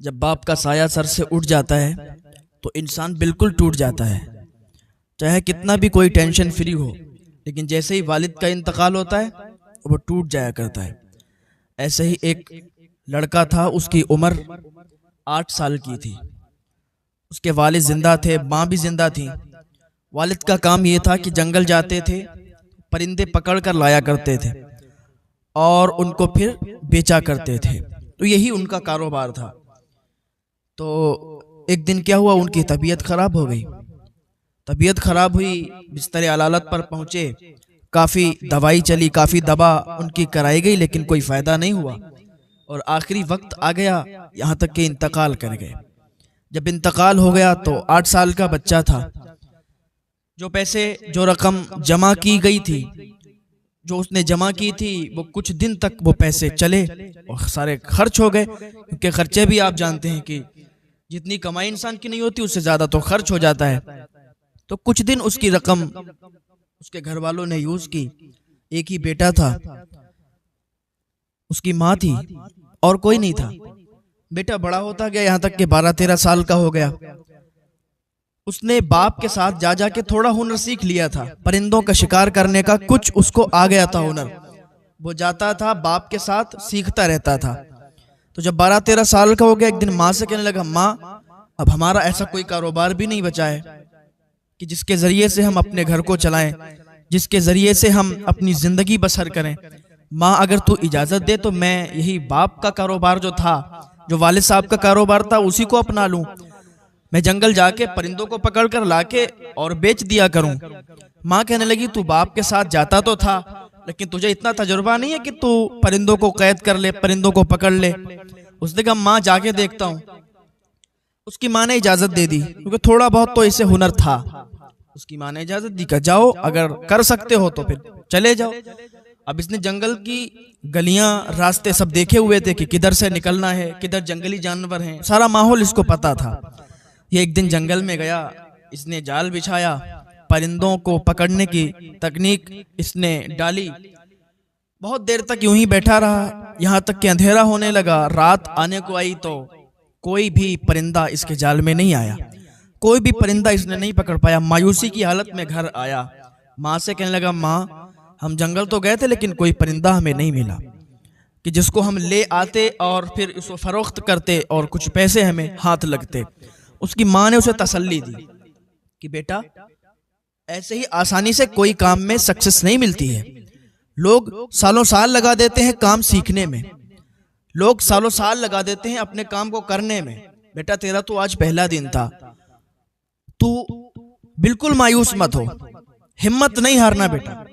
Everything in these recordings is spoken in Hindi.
जब बाप का साया सर से उठ जाता है तो इंसान बिल्कुल टूट जाता है, चाहे कितना भी कोई टेंशन फ्री हो, लेकिन जैसे ही वालिद का इंतकाल होता है वो टूट जाया करता है। ऐसे ही एक लड़का था, उसकी उम्र 8 साल की थी। उसके वालिद जिंदा थे, माँ भी जिंदा थी। वालिद का काम ये था कि जंगल जाते थे, परिंदे पकड़ कर लाया करते थे और उनको फिर बेचा करते थे। तो यही उनका कारोबार था। तो एक दिन क्या हुआ, उनकी तबीयत खराब हो गई। तबीयत खराब हुई, बिस्तर अलालत पर पहुंचे, काफ़ी दवाई चली, काफ़ी दवा उनकी कराई गई, लेकिन कोई फ़ायदा नहीं हुआ और आखिरी वक्त आ गया, यहाँ तक कि इंतकाल कर गए। जब इंतकाल हो गया तो 8 साल का बच्चा था। जो पैसे, जो रकम जमा की गई थी, जो उसने जमा की थी, वो कुछ दिन तक वो पैसे चले और सारे खर्च हो गए, क्योंकि खर्चे भी आप जानते हैं कि जितनी कमाई इंसान की नहीं होती उससे ज़्यादा तो खर्च हो जाता है। तो कुछ दिन उसकी रकम उसके घर वालों ने यूज की। एक ही बेटा था, उसकी माँ थी और कोई नहीं था। बेटा बड़ा होता गया, यहाँ तक कि 12-13 साल का हो गया। उसने बाप के साथ जा जाके थोड़ा हुनर सीख लिया था, परिंदों का शिकार करने का कुछ उसको आ गया था हुनर। वो जाता था बाप के साथ, सीखता रहता था। तो जब 12-13 साल का हो गया, एक दिन माँ से कहने लगा, माँ अब हमारा ऐसा कोई कारोबार भी नहीं बचा है कि जिसके जरिए से हम अपने घर को चलाएं, जिसके जरिए से हम अपनी जिंदगी बसर करें। माँ अगर तू इजाजत दे तो मैं यही बाप का कारोबार जो था, जो वालिद साहब का कारोबार था, उसी को अपना लूं। मैं जंगल जाके परिंदों को पकड़ कर लाके और बेच दिया करूं। माँ कहने लगी, तू बाप के साथ जाता तो था, लेकिन तुझे इतना तजुर्बा नहीं है कि तू परिंदों को कैद कर ले, परिंदों को पकड़ ले। उसने कहा, माँ जाके देखता हूँ। उसकी माँ ने इजाजत दे दी, क्योंकि थोड़ा बहुत तो इसे हुनर था। उसकी माँ ने इजाजत दी, कहा जाओ, अगर कर सकते हो तो फिर चले जाओ। अब इसने जंगल की गलियां, रास्ते सब देखे हुए थे कि किधर से निकलना है, किधर जंगली जानवर हैं, सारा माहौल इसको पता था। ये एक दिन जंगल में गया, इसने जाल बिछाया, परिंदों को पकड़ने की तकनीक इसने डाली। बहुत देर तक यूं ही बैठा रहा, यहाँ तक कि अंधेरा होने लगा। रात आने को आई तो कोई भी परिंदा इसके जाल में नहीं आया, कोई भी परिंदा इसने नहीं पकड़ पाया। मायूसी की हालत में घर आया, माँ से कहने लगा, माँ हम जंगल तो गए थे लेकिन कोई परिंदा हमें नहीं मिला कि जिसको हम ले आते और फिर उसको फरोख्त करते और कुछ पैसे हमें हाथ लगते। उसकी माँ ने उसे तसल्ली दी कि बेटा ऐसे ही आसानी से कोई काम में सक्सेस नहीं मिलती है। लोग सालों साल लगा देते हैं काम सीखने में, लोग सालों साल लगा देते हैं अपने काम को करने में। बेटा तेरा तो आज पहला दिन था, तू बिल्कुल मायूस मत हो, हिम्मत नहीं हारना बेटा।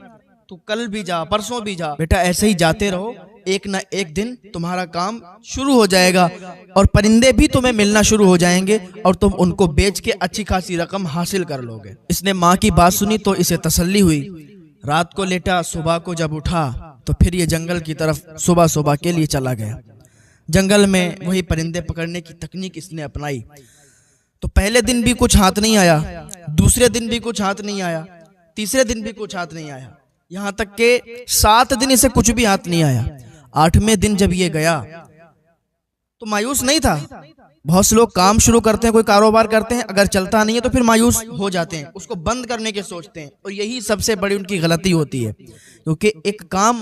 तू कल भी जा, परसों भी जा, बेटा ऐसे ही जाते रहो, एक ना एक दिन तुम्हारा काम शुरू हो जाएगा और परिंदे भी तुम्हें मिलना शुरू हो जाएंगे और तुम उनको बेच के अच्छी खासी रकम हासिल कर लोगे। इसने माँ की बात सुनी तो इसे तसल्ली हुई। रात को लेटा, सुबह को जब उठा तो फिर ये जंगल की तरफ सुबह सुबह के लिए चला गया। जंगल में वही परिंदे पकड़ने की तकनीक इसने अपनाई। तो पहले दिन भी कुछ हाथ नहीं आया, दूसरे दिन भी कुछ हाथ नहीं आया, तीसरे दिन भी कुछ हाथ नहीं आया, यहाँ तक के 7 दिन इसे कुछ भी हाथ नहीं आया। 8वें दिन जब ये गया तो मायूस नहीं था। बहुत से लोग काम शुरू करते हैं, कोई कारोबार करते हैं, अगर चलता नहीं है तो फिर मायूस हो जाते हैं, उसको बंद करने के सोचते हैं, और यही सबसे बड़ी उनकी गलती होती है। क्योंकि एक काम,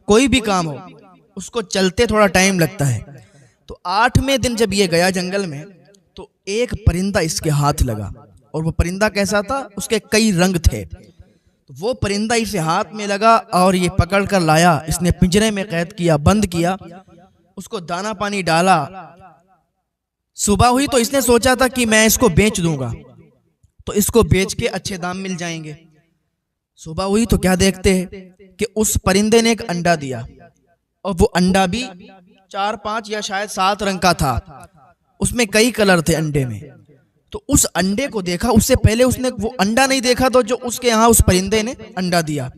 कोई भी काम हो, उसको चलते थोड़ा टाइम लगता है। तो 8वें दिन जब ये गया जंगल में तो एक परिंदा इसके हाथ लगा, और वो परिंदा कैसा था, उसके कई रंग थे। तो वो परिंदा इसे हाथ में लगा और ये पकड़ कर लाया, इसने पिंजरे में कैद किया, बंद किया, उसको दाना पानी डाला। सुबह हुई तो इसने सोचा था कि मैं इसको बेच दूंगा तो इसको बेच के अच्छे दाम मिल जाएंगे। सुबह हुई तो क्या देखते हैं कि उस परिंदे ने एक अंडा दिया, और वो अंडा भी 4-5 या शायद 7 रंग का था। उसमें कई कलर थे अंडे में। तो उस अंडे को देखा, उससे पहले उसने वो अंडा नहीं देखा, तो जो उसके यहाँ उस परिंदे ने अंडा दिया,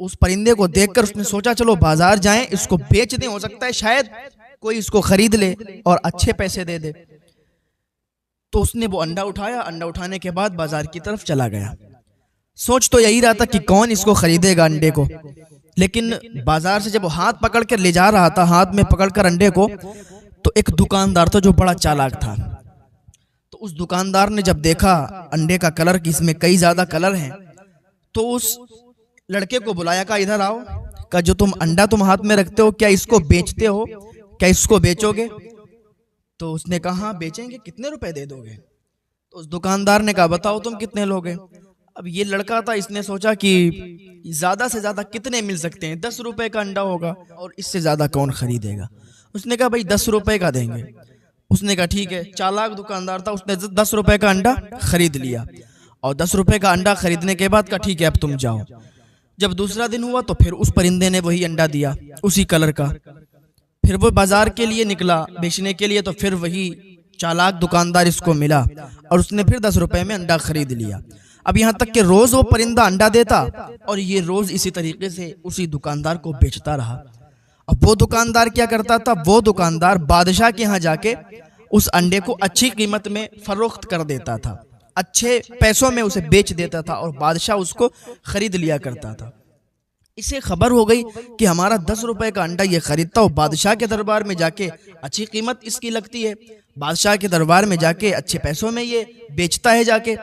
उस परिंदे को देखकर उसने सोचा चलो बाजार जाएं, इसको बेच दें, हो सकता है शायद कोई इसको खरीद ले और अच्छे पैसे दे दे। तो उसने वो अंडा उठाया, अंडा उठाने के बाद बाजार की तरफ चला गया। सोच तो यही रहा था कि कौन इसको खरीदेगा अंडे को, लेकिन बाजार से जब वो हाथ पकड़ कर ले जा रहा था, हाथ में पकड़कर अंडे को, तो एक दुकानदार था जो बड़ा चालाक था। तो उस दुकानदार ने जब देखा अंडे का कलर कि इसमें कई ज्यादा कलर हैं, तो उस लड़के को बुलाया, कहा इधर आओ, कहा जो अंडा तुम हाथ में रखते हो क्या इसको बेचते हो, क्या इसको बेचोगे? तो उसने कहा हाँ बेचेंगे, कितने रुपए दे दोगे? तो उस दुकानदार ने कहा बताओ तुम कितने लोगे? अब ये लड़का था, इसने सोचा कि ज्यादा से ज्यादा कितने मिल सकते हैं, 10 रुपए का अंडा होगा और इससे ज्यादा कौन खरीदेगा। उसने कहा भाई 10 रुपए का देंगे। उसने कहा ठीक है। चालाक दुकानदार था, उसने 10 रुपए का अंडा खरीद लिया और 10 रुपए का अंडा खरीदने के बाद कहा ठीक है अब तुम जाओ। जब दूसरा दिन हुआ तो फिर उस परिंदे ने वही अंडा दिया उसी कलर का। फिर वो बाजार के लिए निकला बेचने के लिए, तो फिर वही चालाक दुकानदार इसको मिला और उसने फिर 10 रुपए में अंडा खरीद लिया। अब यहाँ तक कि रोज वो परिंदा अंडा देता और ये रोज इसी तरीके से उसी दुकानदार को बेचता रहा। अब वो दुकानदार क्या करता था, वो दुकानदार बादशाह के यहाँ जाके उस अंडे को अच्छी कीमत में फरोख्त कर देता था, अच्छे पैसों में उसे बेच देता था और बादशाह उसको खरीद लिया करता था। इसे खबर हो गई कि हमारा 10 रुपए का अंडा ये खरीदता और बादशाह के दरबार में जाके अच्छी कीमत इसकी लगती है, बादशाह के दरबार में जाके अच्छे पैसों में ये बेचता है जाके।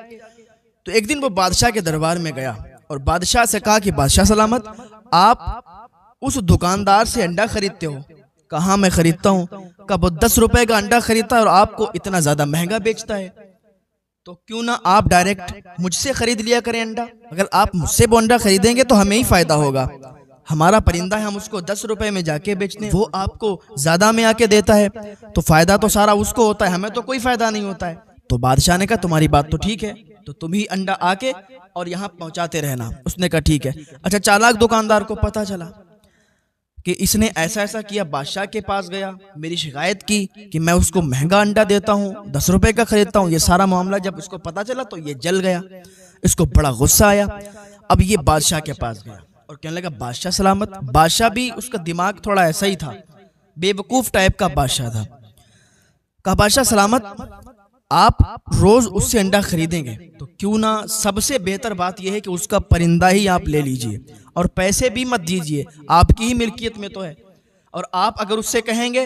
तो एक दिन वो बादशाह के दरबार में गया और बादशाह से कहा कि बादशाह सलामत, आप उस दुकानदार से अंडा खरीदते हो? कहा मैं खरीदता हूँ। कहा वो 10 रुपए का अंडा खरीदता है और आपको इतना ज्यादा महंगा बेचता है, तो क्यों ना आप डायरेक्ट मुझसे खरीद लिया करें अंडा। अगर आप मुझसे वो अंडा खरीदेंगे तो हमें ही फायदा होगा, हमारा परिंदा है, हम उसको 10 रुपए में जाके बेचते हैं, वो आपको ज्यादा में आके देता है, तो फायदा तो सारा उसको होता है, हमें तो कोई फायदा नहीं होता है। तो बादशाह ने कहा तुम्हारी बात तो ठीक है, तो तुम ही अंडा आके और यहाँ पहुंचाते रहना। उसने कहा ठीक है। अच्छा, चालाक दुकानदार को पता चला कि इसने ऐसा ऐसा किया, बादशाह के पास गया, मेरी शिकायत की कि मैं उसको महंगा अंडा देता हूँ, 10 रुपए का खरीदता हूँ। ये सारा मामला जब इसको पता चला तो ये जल गया, इसको बड़ा गुस्सा आया। अब ये बादशाह के पास गया और कहने लगा बादशाह सलामत। बादशाह भी उसका दिमाग थोड़ा ऐसा ही था, बेवकूफ टाइप का बादशाह था। कहा बादशाह सलामत, आप रोज उससे अंडा खरीदेंगे तो क्यों ना सबसे बेहतर बात यह है कि उसका परिंदा ही आप ले लीजिए और पैसे भी मत दीजिए, आपकी ही मिल्कियत में तो है। और आप अगर उससे कहेंगे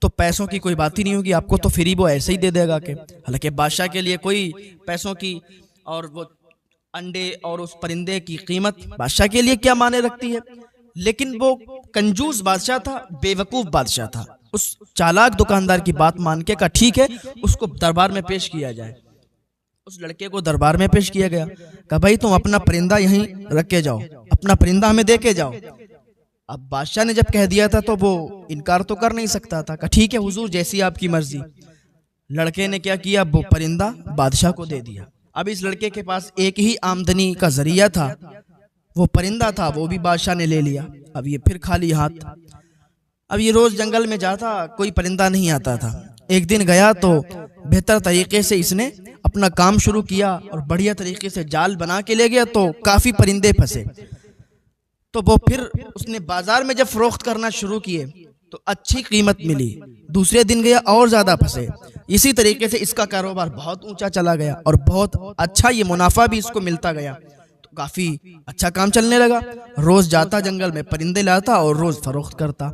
तो पैसों की कोई बात ही नहीं होगी, आपको तो फ्री वो ऐसे ही दे देगा के। हालांकि बादशाह के लिए कोई पैसों की और वो अंडे और उस परिंदे की कीमत बादशाह के लिए क्या माने रखती है, लेकिन वो कंजूस बादशाह था, बेवकूफ बादशाह था। उस चालाक दुकानदार की बात मान के कहा ठीक है, उसको दरबार में पेश किया जाए। उस लड़के को दरबार में पेश किया गया। कहा भाई तुम अपना परिंदा यहीं रख के जाओ, अपना परिंदा हमें दे के जाओ। अब बादशाह ने जब कह दिया था तो वो इनकार तो कर नहीं सकता था। कहा ठीक है हुजूर, जैसी आपकी मर्जी। लड़के ने क्या किया, वो परिंदा बादशाह को दे दिया। अब इस लड़के के पास एक ही आमदनी का जरिया था, वो परिंदा था, वो भी बादशाह ने ले लिया। अब ये फिर खाली हाथ। अब ये रोज जंगल में जाता, कोई परिंदा नहीं आता था। एक दिन गया तो बेहतर तरीके से इसने अपना काम शुरू किया और बढ़िया तरीके से जाल बना के ले गया, तो काफी परिंदे फंसे। तो वो फिर उसने बाजार में जब फरोख्त करना शुरू किए तो अच्छी कीमत मिली। दूसरे दिन गया और ज्यादा फंसे। इसी तरीके से इसका कारोबार बहुत ऊंचा चला गया और बहुत अच्छा ये मुनाफा भी इसको मिलता गया, तो काफी अच्छा काम चलने लगा। रोज जाता जंगल में परिंदे लाता और रोज फरोख्त करता।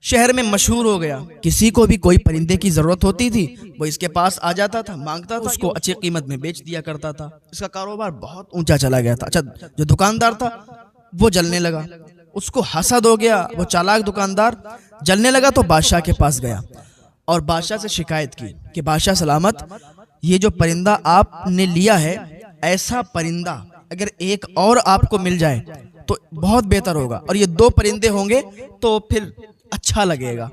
शहर में मशहूर हो गया, किसी को भी कोई परिंदे की जरूरत होती थी वो इसके पास आ जाता था, मांगता था, उसको अच्छी कीमत में बेच दिया करता था। इसका कारोबार बहुत ऊंचा चला गया था। अच्छा, जो दुकानदार था वो जलने लगा, उसको हसद हो गया। वो चालाक दुकानदार जलने लगा तो बादशाह के पास गया और बादशाह से शिकायत की कि बादशाह सलामत, ये जो परिंदा आपने लिया है, ऐसा परिंदा अगर एक और आपको मिल जाए तो बहुत बेहतर होगा, और ये 2 परिंदे होंगे तो फिर अच्छा लगेगा।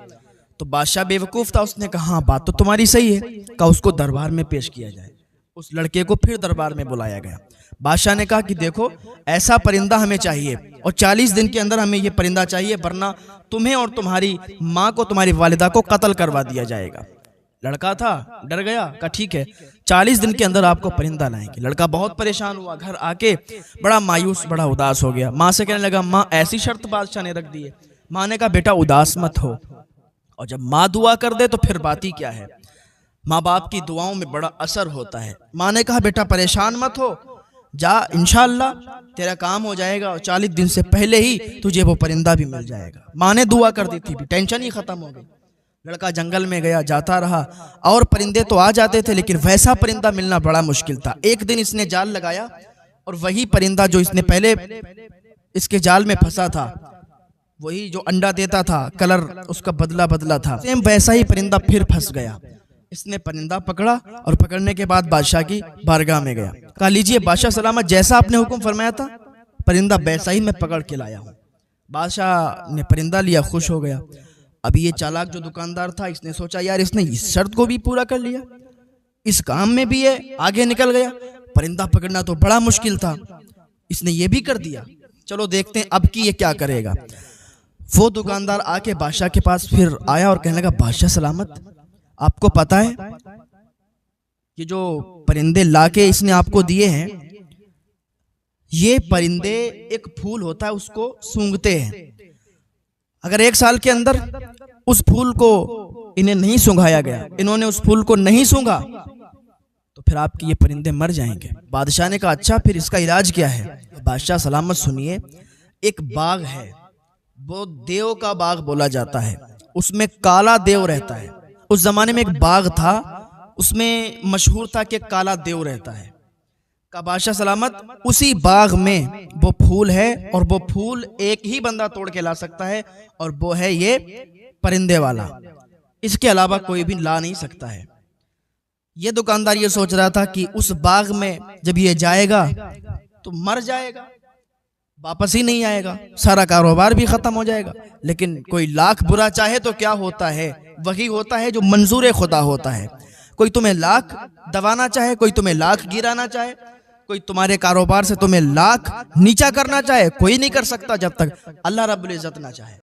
तो बादशाह बेवकूफ था, उसने कहा हाँ बात तो तुम्हारी सही है। कहा उसको दरबार में पेश किया जाए। उस लड़के को फिर दरबार में बुलाया गया। बादशाह ने कहा कि देखो ऐसा परिंदा हमें चाहिए और 40 दिन के अंदर हमें ये परिंदा चाहिए, वरना तुम्हें और तुम्हारी माँ को, तुम्हारी वालिदा को कत्ल करवा दिया जाएगा। लड़का था, डर गया। कहा ठीक है 40 दिन के अंदर आपको परिंदा लाएंगे। लड़का बहुत परेशान हुआ, घर आके बड़ा मायूस, बड़ा उदास हो गया। माँ से कहने लगा माँ ऐसी शर्त बादशाह ने रख दी है। माँ ने कहा बेटा उदास मत हो, और जब माँ दुआ कर दे तो फिर बात ही क्या है, माँ बाप की दुआओं में बड़ा असर होता है। माँ ने कहा बेटा परेशान मत हो, जा इंशाअल्लाह तेरा काम हो जाएगा और 40 दिन से पहले ही तुझे वो परिंदा भी मिल जाएगा। माँ ने दुआ कर दी थी, टेंशन ही खत्म हो गई। लड़का जंगल में गया, जाता रहा, और परिंदे तो आ जाते थे लेकिन वैसा परिंदा मिलना बड़ा मुश्किल था। एक दिन इसने जाल लगाया और वही परिंदा जो इसने पहले इसके जाल में फंसा था, वही जो अंडा देता था, कलर उसका बदला बदला था, सेम वैसा ही परिंदा फिर फंस गया। इसने परिंदा पकड़ा और पकड़ने के बाद बादशाह की बारगाह में गया। कहा, लीजिए बादशाह सलामत, जैसा आपने हुक्म फरमाया था परिंदा वैसा ही मैं पकड़ के लाया हूँ। बादशाह ने परिंदा लिया, खुश हो गया। अभी ये चालाक जो दुकानदार था, इसने सोचा यार इसने इस शर्त को भी पूरा कर लिया, इस काम में भी ये आगे निकल गया, परिंदा पकड़ना तो बड़ा मुश्किल था, इसने ये भी कर दिया, चलो देखते हैं अब की ये क्या करेगा। वो दुकानदार आके बादशाह के पास फिर आया और कहने लगा, बादशाह सलामत, आपको पता है ये जो परिंदे लाके इसने आपको दिए हैं, ये परिंदे एक फूल होता है उसको सूंघते हैं, अगर 1 साल के अंदर उस फूल को इन्हें नहीं सूंघाया गया, इन्होंने उस फूल को नहीं सूंघा, तो फिर आपके ये परिंदे मर जाएंगे। बादशाह ने कहा, अच्छा फिर इसका इलाज क्या है? बादशाह सलामत सुनिए, एक बाग है, वो देव का बाग बोला जाता है, उसमें काला देव रहता है। उस जमाने में एक बाग था, उसमें मशहूर था कि काला देव रहता है। का बादशाह सलामत, उसी बाग में वो फूल है और वो फूल एक ही बंदा तोड़ के ला सकता है, और वो है ये परिंदे वाला, इसके अलावा कोई भी ला नहीं सकता है। ये दुकानदार ये सोच रहा था कि उस बाग में जब ये जाएगा तो मर जाएगा, वापस ही नहीं आएगा, सारा कारोबार भी खत्म हो जाएगा। लेकिन कोई लाख बुरा चाहे तो क्या होता है, वही होता है जो मंजूर खुदा होता है। कोई तुम्हें लाख दबाना चाहे, कोई तुम्हें लाख गिराना चाहे, कोई तुम्हारे कारोबार से तुम्हें लाख नीचा करना चाहे, कोई नहीं कर सकता जब तक अल्लाह रब्बुल इज्जत ना चाहे।